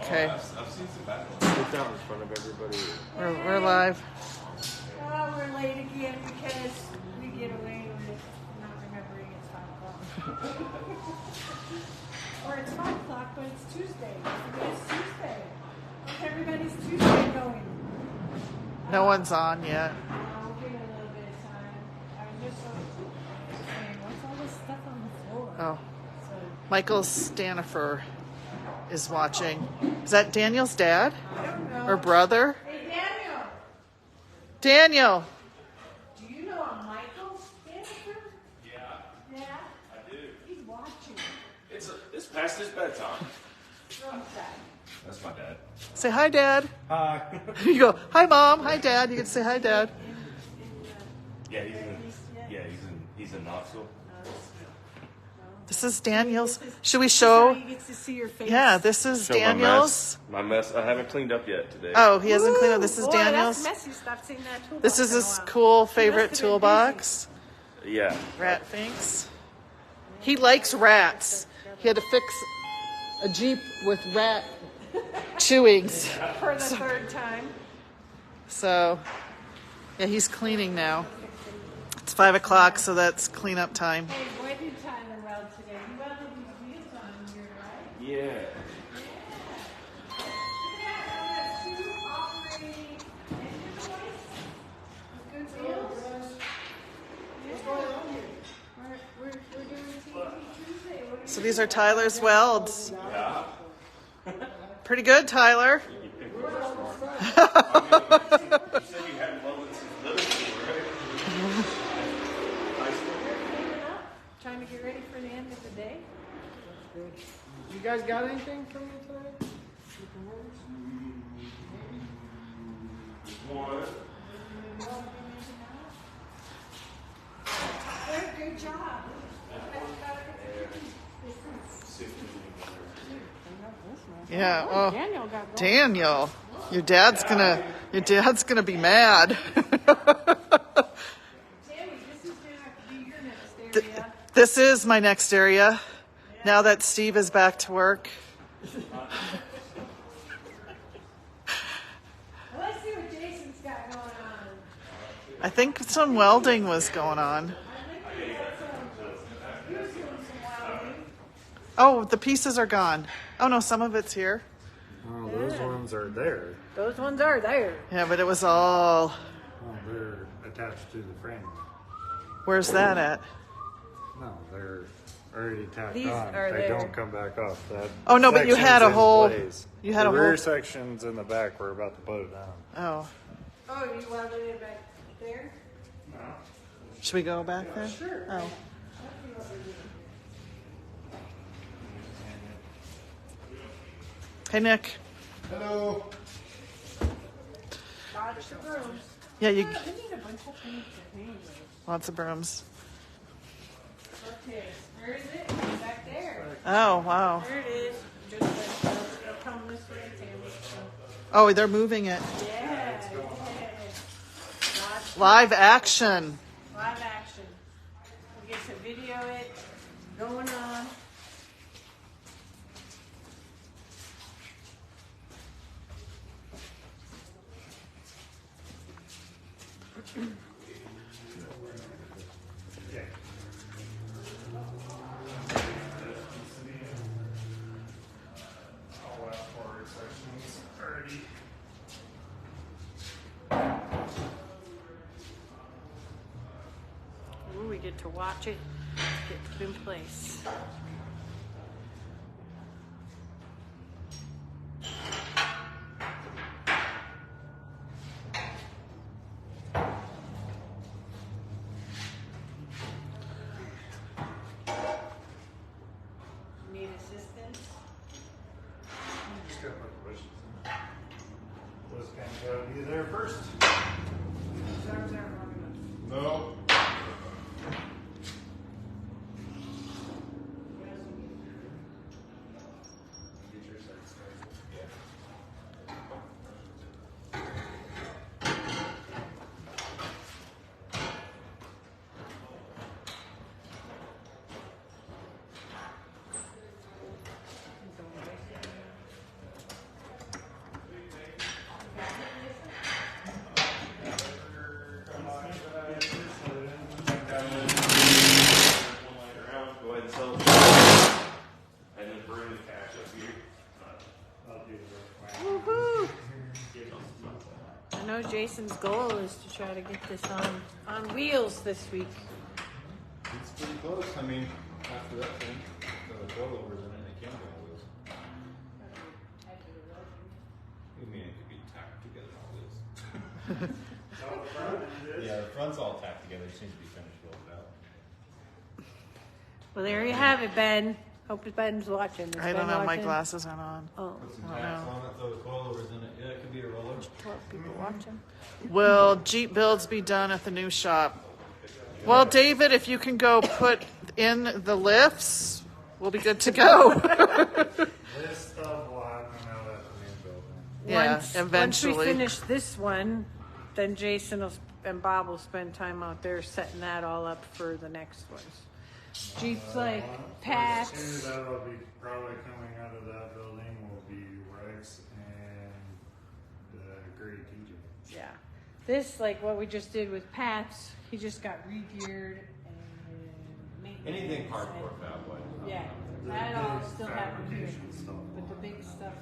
Okay. I've seen some bad ones. Sit down in front of everybody. We're live. Oh, we're late again because we get away with not remembering it's 5 o'clock. Or it's 5 o'clock, but it's Tuesday. It's Tuesday. Everybody's Tuesday going. No one's on yet. We'll give it a little bit of time. I was just saying, what's all this stuff on the floor? Oh, So, Michael Stanifer is watching. Is that Daniel's dad I don't know. or brother? Hey, Daniel, Daniel. do you know a Michael Stanford? Yeah, Yeah, I do. he's watching. It's past his bedtime. From that. That's my dad. Say hi, Dad. Hi. You go, hi, Mom. Hi, Dad. You can say hi, Dad. Yeah, he's in Knoxville. This is Daniel's. Should we How show? he gets to see your face. Yeah, this is Show Daniel's. My mess. I haven't cleaned up yet today. Oh, he hasn't cleaned up. This is Boy, Daniel's. That's messy. Stop seeing that toolbox This is in a his while. cool He favorite must have been toolbox. Yeah. Rat finks. He likes rats. He had to fix a Jeep with rat chewings. busy for the third time. So, yeah, he's cleaning now. It's 5 o'clock, so that's cleanup time. Hey, boy, did Tyler weld today. He welded these wheels on here, right? Yeah. Look at that. Two operating engine joints with good wheels. What's going on here? We're doing TNT Tuesday. What are So these are Tyler's welds. Yeah. Pretty good, Tyler. You said you hadn't welded since middle school, right? cleaning up? Trying to get ready for the end of the day? You guys got anything for me tonight? One. Good job. Yeah. Oh, Daniel got going. Daniel, your dad's gonna be mad. Tammy, this is gonna have to be your next area. This is my next area. Now that Steve is back to work. Let's see what Jason's got going on. I think some welding was going on. He was doing some welding. Oh, the pieces are gone. Oh no, some of it's here. Oh, those ones are there. Those ones are there. Yeah, but it was all. Oh, they're attached to the frame. Where's that at? No, they're already tacked These on. are They there. don't come back off. That Oh, no, but you had a section's in whole- place. you had the a rear whole- sections in the back. We're about to put it down. Oh, Oh, you welded it back there? should we go back there? Sure. Oh. Hey, Nick. Hello. Dodge the brooms. Yeah, you We need a bunch of things anyway. lots of brooms. Okay, where is it? It's back there. Oh, wow. There it is. Just it'll come this way, Tammy. Oh, they're moving it. Yeah. Live action. Live action. We get to video it going on. Ooh, we get to watch it get put in place. Need assistance? Just gotta put the bushes in. Those guys gotta be there first. Arms aren't long enough. No. know Jason's goal is to try to get this on wheels this week. It's pretty close. I mean, after that thing, the coilovers in it, they can't go wheels. You mean it could be tacked together all this? Yeah, the front's all tacked together. It seems to be finished built out. Well, there you have it, Ben. Hope Ben's watching. Is I Ben don't know. My watching? glasses aren't on. Oh, Put some tacks on it, throw the coilovers in it. Yeah, it could be a roller. 12 people watching. Will Jeep builds be done at the new shop? Well, David, if you can go put in the lifts, we'll be good to go. This stuff will happen out at the main building. Yeah, Once eventually. we finish this one, then Jason and Bob will spend time out there setting that all up for the next ones. Jeep's like First Pat's. two that'll be probably coming out of that building will be Rex and the Great TJ. Yeah. This, like what we just did with Pat's, he just got re-geared and maintenance. Anything hardcore and- fab wise. Yeah, The that all big still happen here. fabrication stuff. But the big stuff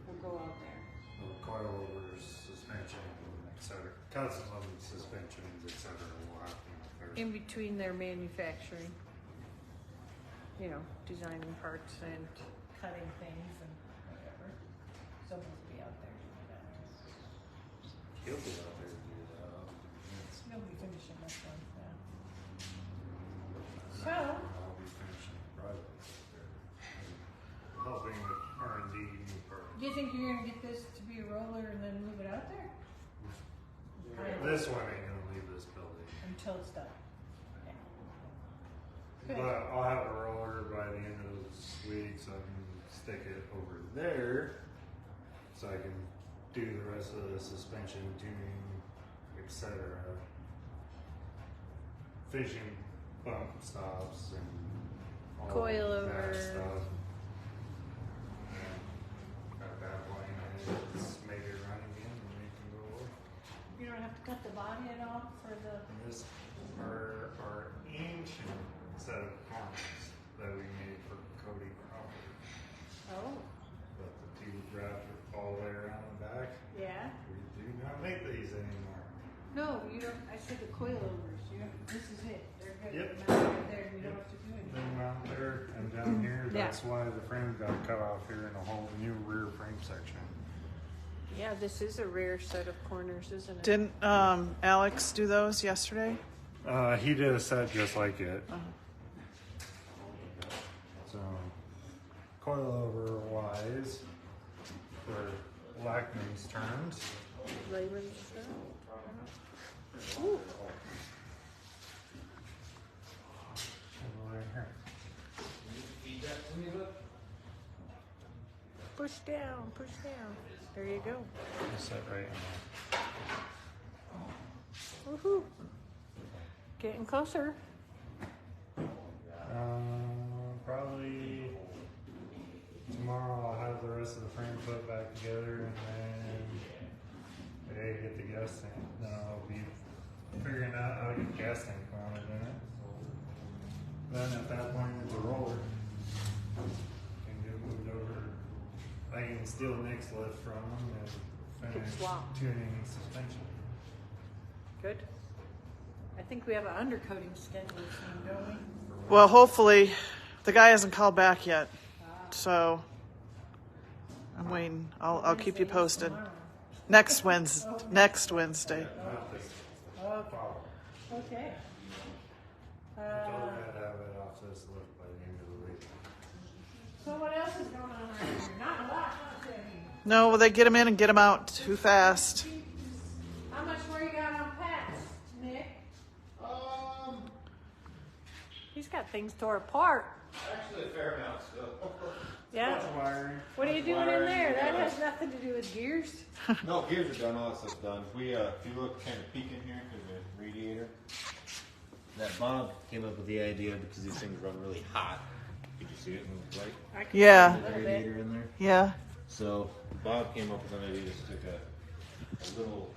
will go out there. The coilovers, suspension, etc. Custom suspensions, etc. will happen up there. In between their manufacturing, you know, designing parts and cutting things and whatever. Someone will be out there doing that. He'll be out there to do that. He'll be finishing this one, yeah. So, I'll be finishing the project up there. Helping with R&D new parts. do you think you're gonna get this to be a roller and then move it out there? This one ain't gonna leave this building. Until it's done. Yeah. Good. But I'll have a roller by the end of this week so I can stick it over there so I can do the rest of the suspension tuning, etc. Finishing bump stops and all Coilover. that stuff. Got that line in it, just make it run again and we can go over. You don't have to cut the body at all for the. And this are our ancient set of components that we made for Cody property. Oh, But the two wrapped all the way around the back. yeah. We do not make these anymore. No, you don't. I said the coilovers. You don't, this is it. They're good. Yep. Mount right there. You don't have to do anything. Then out there and down here, Yeah. that's why the frame got cut off here in a whole new rear frame section. Yeah, this is a rare set of corners, isn't it? Didn't Alex do those yesterday? He did a set just like it. So, coilover wise, for Lackman's terms, Labor and stuff. Ooh. right here. Feed that to me, look. Push down, push down. There you go. Just set right in Woohoo. Getting closer. there. Probably tomorrow I'll have the rest of the frame put back together and then they get the gas tank. Then I'll be figuring out how to get the gas tank mounted in it. Then at that point it's a roller. Can get moved over. I can steal Nick's lift from them and finish swap. tuning suspension. Good. I think we have an undercoating schedule soon, don't we? Well, hopefully. The guy hasn't called back yet, so I'm waiting. I'll keep you posted. Tomorrow. Next Wednesday. Next Wednesday. Not this Okay. fall. Okay. I told him I'd have it off this lift by the end of the week. So what else is going on around here? Not a lot, not there. No, well, they get him in and get him out too fast. How much more you got on Pat's, Nick? He's got things tore apart. Actually, a fair amount still. Yeah. Bunch of wiring. What are you doing in there? That has nothing to do with gears. No, gears are done, all that stuff's done. We, if you look kind of peek in here to the radiator, that Bob came up with the idea because these things run really hot. Could you see it in the light? I can Yeah. see a The little bit. radiator in there. Yeah. So Bob came up with an idea. Just took a little,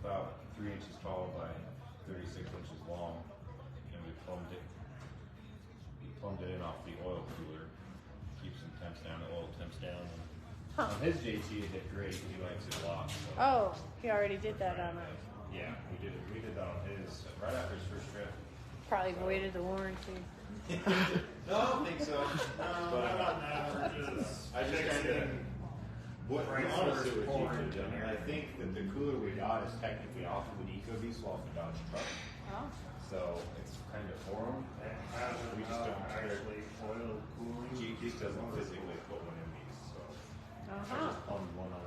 about 3 inches tall by 36 inches long, and we plumbed it. We plumbed it in off the oil cooler. Keeps some temps down. The oil temps down. And His JT did great. He likes it a lot. So. Oh, he already did that on it. Yeah, we did it. We did that on his right after his first trip. Probably voided the warranty. No, I don't think so. But I just kind of what honestly with you, I mean, I think that the cooler we got is technically off of an EcoDiesel off the Dodge truck, Oh. so it's kind of for them. We just don't actually oil cooling. GT doesn't physically put one in these, so I Uh-huh. just plumbed one on.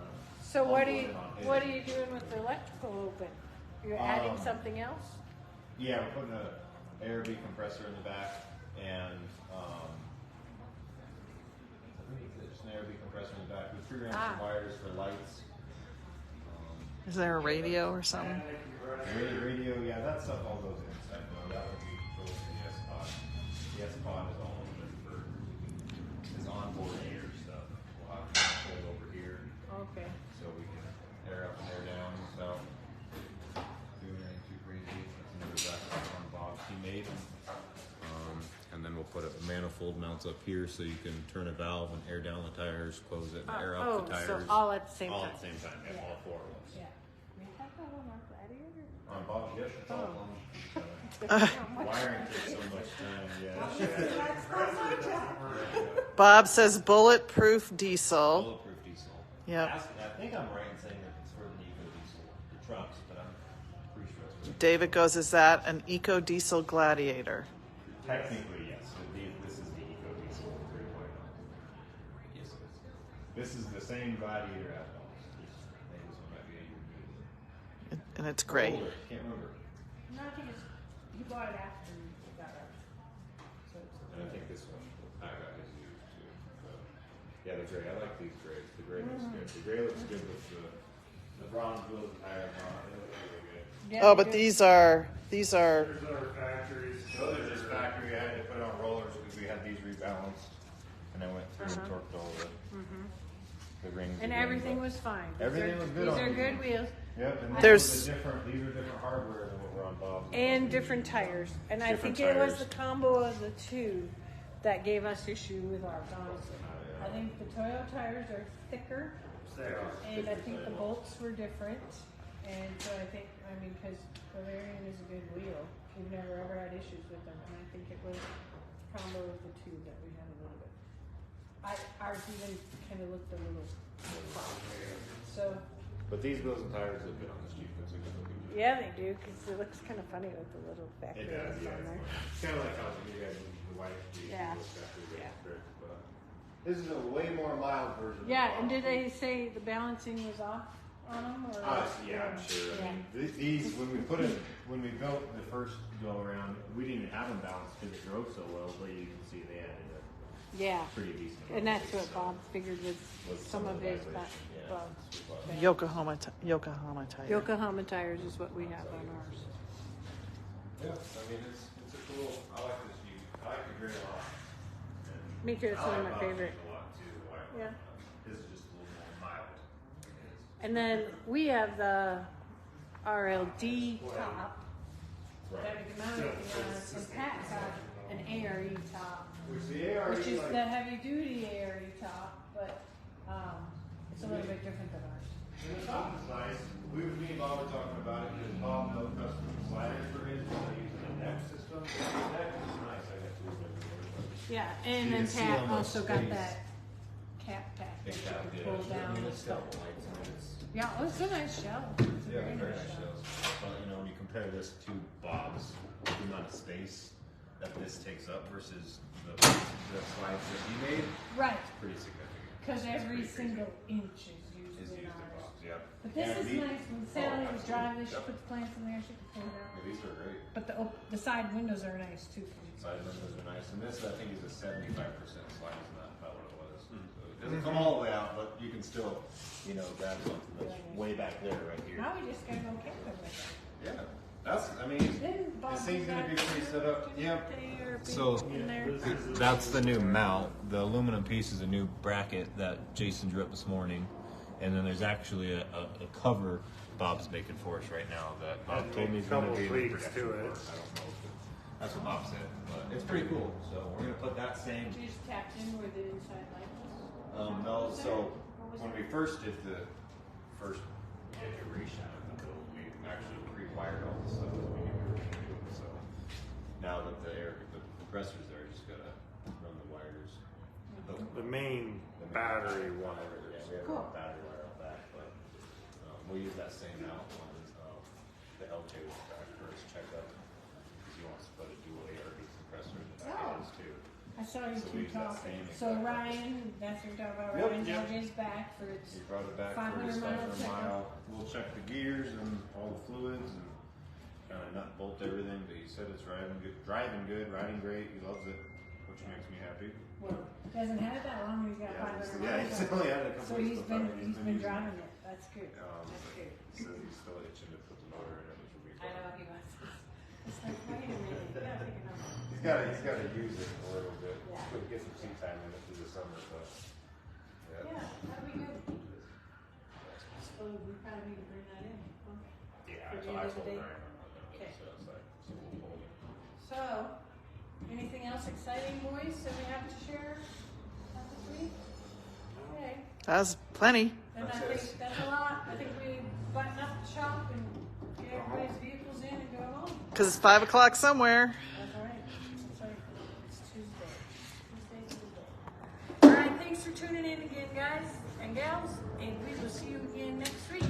So what are you What doing with the electrical open? You're adding something else? Yeah, we're putting a ARB compressor in the back and just an ARB compressor in the back. We pre-ran some wires for lights. Is there a radio or something? Radio, yeah, that stuff all goes inside though. That would be goes to the S pod. The S pod is all of it for his onboard air stuff. We'll have to pull it over here Okay. so we can air up and air down without doing anything too crazy. That's another bracket on Bob's he made. And then we'll put a manifold mounts up here so you can turn a valve and air down the tires, close it, and air up the tires. So all at the same All time. at the same time, yeah, all four of us. Yeah. We have that one on Gladiator? On Bob's, yes, it's all Oh. plumbed. Wiring takes so much time, yeah. That's not my job. Bob says bulletproof diesel. Bulletproof diesel. Yep. I think I'm right in saying that it's for the Eco Diesel, the trucks, but I'm pretty sure it's for David goes, is that an Eco Diesel Gladiator? Technically, yes. This is the Eco Diesel 3.0. Yes, it is. This is the same Gladiator as well. I think this one might be a year new. And it's great. Older, can't remember. No, I think it's, you bought it after you got it. So And I think this one I got his used too. But yeah, the gray. I like these grays. The gray looks good. The gray looks good with the bronze wheels and tires on it. They look really good. Yeah, Oh, they but do. these are There's our factories. Those are just factory. I had to put it on rollers because we had these rebalanced, and I went through and torqued all of it. The rings. And again, everything but- was fine. Everything was good These on are these good ones. wheels. Yep. And There's- these are different hardware than what we're on Bob's. And different tires. And I Different think it was tires. the combo of the two that gave us issue with ours, honestly. I think the Toyo tires are thicker, They are. and I think the bolts were different. And so I think, because Bavarian is a good wheel. We've never ever had issues with them, and I think it was a combo of the two that we had a little bit. Ours even kind of looked a little cropped. So, But these wheels and tires look good on this Jeep. It's a good looking Jeep. yeah, they do, because it looks kind of funny with the little factory It does, lights yeah. on there. It's kind of like how you guys use the white Jeep. Yeah. Yeah. Yeah. But this is a way more mild version. of Yeah, the and did Bob. they say the balancing was off on them? Or Yeah, I'm sure. I Yeah. mean, these when we built the first go around, we didn't even have them balanced because it drove so well. But you can see they added Yeah, a pretty decent. and that's what amount Bob figured was was some of the his vibration, yeah. bugs. Yokohama tire. Yokohama tires is what we have on ours. Yeah, I mean it's a cool. I like this Jeep. I like the gray a lot. And Me too, it's I one of like my Bob's favorite. Jeep a lot too. Yeah. This is just a little more mild. than his. And then we have the RLD top that we can mount it on, and Pat got an ARE top, Which the ARE which is like, the heavy duty ARE top, but it's a little bit different than ours. and the top is nice. Me and Bob were talking about it because Bob built custom sliders for his. So they use a neck system. The neck is nice. I got two of them. Yeah, You and then can see Pat how much also got space. that cap pack that Big you cap, can yeah. pull down I mean, the it's got scope. lights on it. Yeah, oh, it's a nice shell. It's a Yeah, very very nice nice shell. shells. But you know, when you compare this to Bob's, the amount of space that this takes up versus the slides that he made, Right, it's pretty significant. because It's every pretty single crazy. inch is used Is in used in ours. Bob's, yep. But this And is nice. When Sally was absolutely. driving, she Yep. puts plants in there, she can pull it out. Yeah, these are great. But the side windows are nice too. 'cause you can- Side windows are nice, and this I think is a 75% slide, isn't that about what it was? So it doesn't come all the way out, but you can still, grab something that's way back there, right here. Now we just gotta go camping with it. Yeah, that's. I mean, Didn't Bob this thing's do gonna be that pretty too? set up. Didn't Yep. they, or be So- in there? That's the new mount. The aluminum piece is a new bracket that Jason drew up this morning, and then there's actually a cover Bob's making for us right now that Bob And told me make he's a going to couple be in the tweaks production to for it. us. I don't know if that's what Bob said, but it's pretty cool. So we're gonna put that same. You just tapped in where the inside light was. No, so was When it? we first did the first iteration of the build, we actually pre-wired all the stuff that we knew we were going to do. So now that the compressor's there, you just gotta run the wires. The main battery wire. Yeah, we have a battery wire out back, but we'll use that same out on the LJ with the back first checkup. Because he wants to put a dual ARB compressor in the back of his too. I saw you So two we use that talking. same So exact- Ryan, that's what you're talking about. Yep, Ryan's yep. LJ's back for its He brought it back 500 for his miles 500 mile. We'll check the gears and all the fluids and kind of nut bolt everything. But he said it's riding good, riding great. He loves it, which makes me happy. Well, he hasn't had it that long. He's got 500 Yeah, miles. he's only had it a So couple he's weeks. been using it. driving it. That's good. That's good. He says he's still itching to put the motor in it, which will be I fun. know he wants. It's like, wait a minute. You gotta take it off. He's got to use it a little bit. Yeah. Could get some seat time in it through the summer, but Yeah, that'd be good. So we probably need to bring that in. Huh? yeah. For the I end of the told day. Ryan I'm not gonna Okay. so it's like so we'll hold it. So, anything else exciting, boys, that we have to share this week? Okay. That's plenty. And I That's think it. that's a lot. I think we button up the shop and get everybody's vehicles in and go home. Because it's 5 o'clock somewhere. That's right. That's right. It's Tuesday. Tuesday. All right. Thanks for tuning in again, guys and gals. And we will see you again next week.